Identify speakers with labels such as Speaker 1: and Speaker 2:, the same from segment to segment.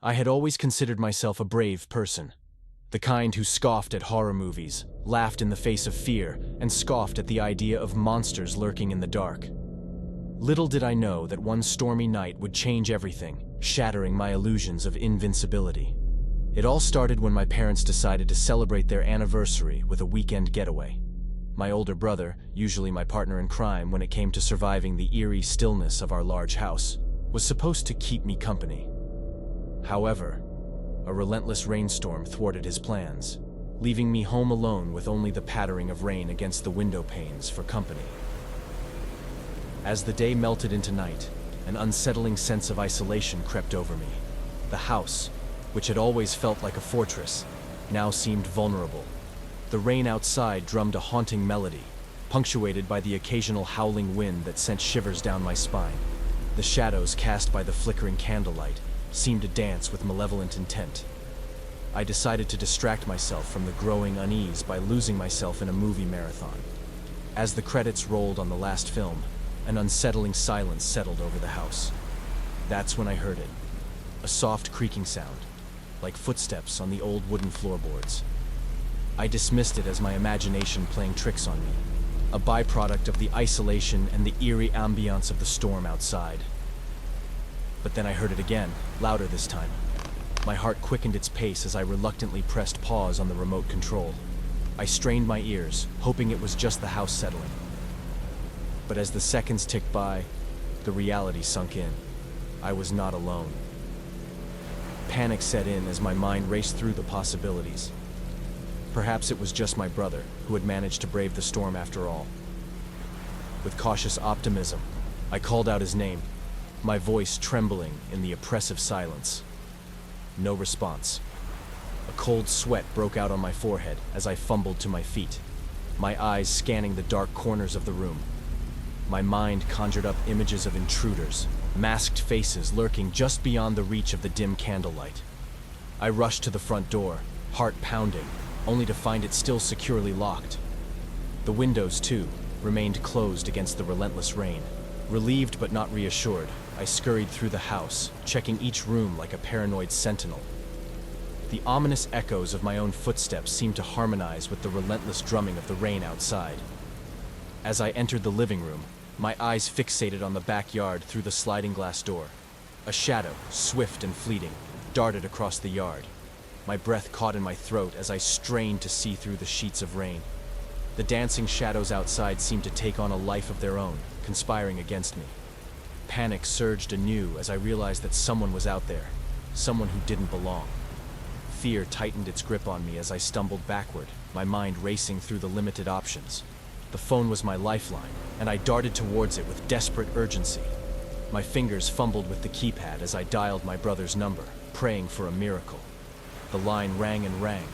Speaker 1: I had always considered myself a brave person, the kind who scoffed at horror movies, laughed in the face of fear, and scoffed at the idea of monsters lurking in the dark. Little did I know that one stormy night would change everything, shattering my illusions of invincibility. It all started when my parents decided to celebrate their anniversary with a weekend getaway. My older brother, usually my partner in crime when it came to surviving the eerie stillness of our large house, was supposed to keep me company. However, a relentless rainstorm thwarted his plans, leaving me home alone with only the pattering of rain against the window panes for company. As the day melted into night, an unsettling sense of isolation crept over me. The house, which had always felt like a fortress, now seemed vulnerable. The rain outside drummed a haunting melody, punctuated by the occasional howling wind that sent shivers down my spine. The shadows cast by the flickering candlelight seemed to dance with malevolent intent. I decided to distract myself from the growing unease by losing myself in a movie marathon. As the credits rolled on the last film, an unsettling silence settled over the house. That's when I heard it, a soft creaking sound, like footsteps on the old wooden floorboards. I dismissed it as my imagination playing tricks on me, a byproduct of the isolation and the eerie ambiance of the storm outside. But then I heard it again, louder this time. My heart quickened its pace as I reluctantly pressed pause on the remote control. I strained my ears, hoping it was just the house settling. But as the seconds ticked by, the reality sunk in. I was not alone. Panic set in as my mind raced through the possibilities. Perhaps it was just my brother, who had managed to brave the storm after all. With cautious optimism, I called out his name, my voice trembling in the oppressive silence. No response. A cold sweat broke out on my forehead as I fumbled to my feet, my eyes scanning the dark corners of the room. My mind conjured up images of intruders, masked faces lurking just beyond the reach of the dim candlelight. I rushed to the front door, heart pounding, only to find it still securely locked. The windows, too, remained closed against the relentless rain. Relieved but not reassured, I scurried through the house, checking each room like a paranoid sentinel. The ominous echoes of my own footsteps seemed to harmonize with the relentless drumming of the rain outside. As I entered the living room, my eyes fixated on the backyard through the sliding glass door. A shadow, swift and fleeting, darted across the yard. My breath caught in my throat as I strained to see through the sheets of rain. The dancing shadows outside seemed to take on a life of their own, conspiring against me. Panic surged anew as I realized that someone was out there, someone who didn't belong. Fear tightened its grip on me as I stumbled backward, my mind racing through the limited options. The phone was my lifeline, and I darted towards it with desperate urgency. My fingers fumbled with the keypad as I dialed my brother's number, praying for a miracle. The line rang and rang,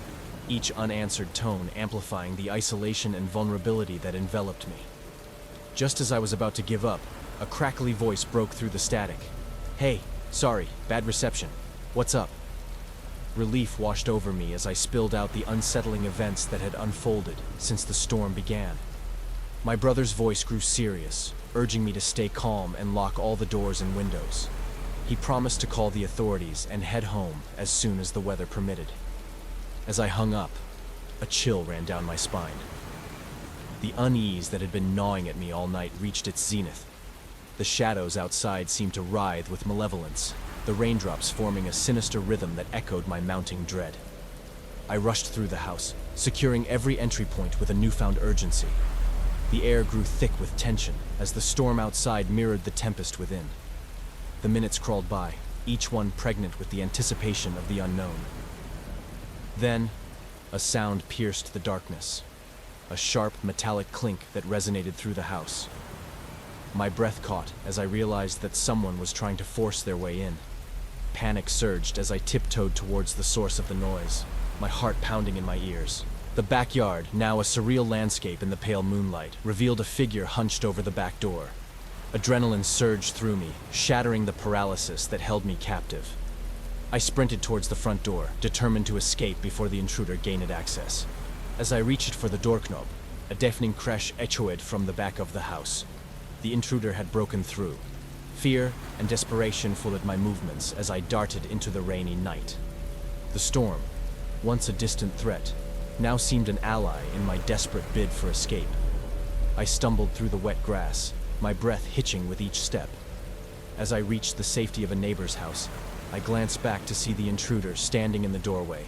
Speaker 1: each unanswered tone amplifying the isolation and vulnerability that enveloped me. Just as I was about to give up, a crackly voice broke through the static. "Hey, sorry, bad reception. What's up?" Relief washed over me as I spilled out the unsettling events that had unfolded since the storm began. My brother's voice grew serious, urging me to stay calm and lock all the doors and windows. He promised to call the authorities and head home as soon as the weather permitted. As I hung up, a chill ran down my spine. The unease that had been gnawing at me all night reached its zenith. The shadows outside seemed to writhe with malevolence, the raindrops forming a sinister rhythm that echoed my mounting dread. I rushed through the house, securing every entry point with a newfound urgency. The air grew thick with tension as the storm outside mirrored the tempest within. The minutes crawled by, each one pregnant with the anticipation of the unknown. Then, a sound pierced the darkness, a sharp metallic clink that resonated through the house. My breath caught as I realized that someone was trying to force their way in. Panic surged as I tiptoed towards the source of the noise, my heart pounding in my ears. The backyard, now a surreal landscape in the pale moonlight, revealed a figure hunched over the back door. Adrenaline surged through me, shattering the paralysis that held me captive. I sprinted towards the front door, determined to escape before the intruder gained access. As I reached for the door knob, a deafening crash echoed from the back of the house. The intruder had broken through. Fear and desperation followed my movements as I darted into the rainy night. The storm, once a distant threat, now seemed an ally in my desperate bid for escape. I stumbled through the wet grass, my breath hitching with each step. As I reached the safety of a neighbor's house, I glanced back to see the intruder standing in the doorway,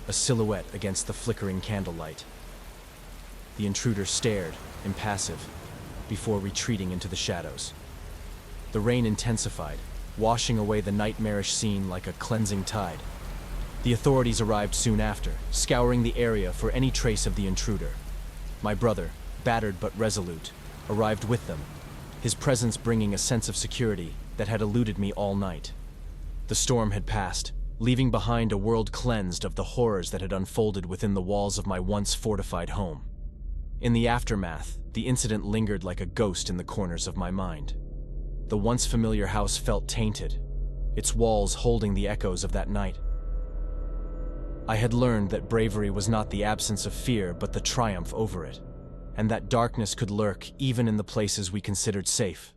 Speaker 1: a silhouette against the flickering candlelight. The intruder stared, impassive, before retreating into the shadows. The rain intensified, washing away the nightmarish scene like a cleansing tide. The authorities arrived soon after, scouring the area for any trace of the intruder. My brother, battered but resolute, arrived with them, his presence bringing a sense of security that had eluded me all night. The storm had passed, leaving behind a world cleansed of the horrors that had unfolded within the walls of my once fortified home. In the aftermath, the incident lingered like a ghost in the corners of my mind. The once familiar house felt tainted, its walls holding the echoes of that night. I had learned that bravery was not the absence of fear but the triumph over it, and that darkness could lurk even in the places we considered safe.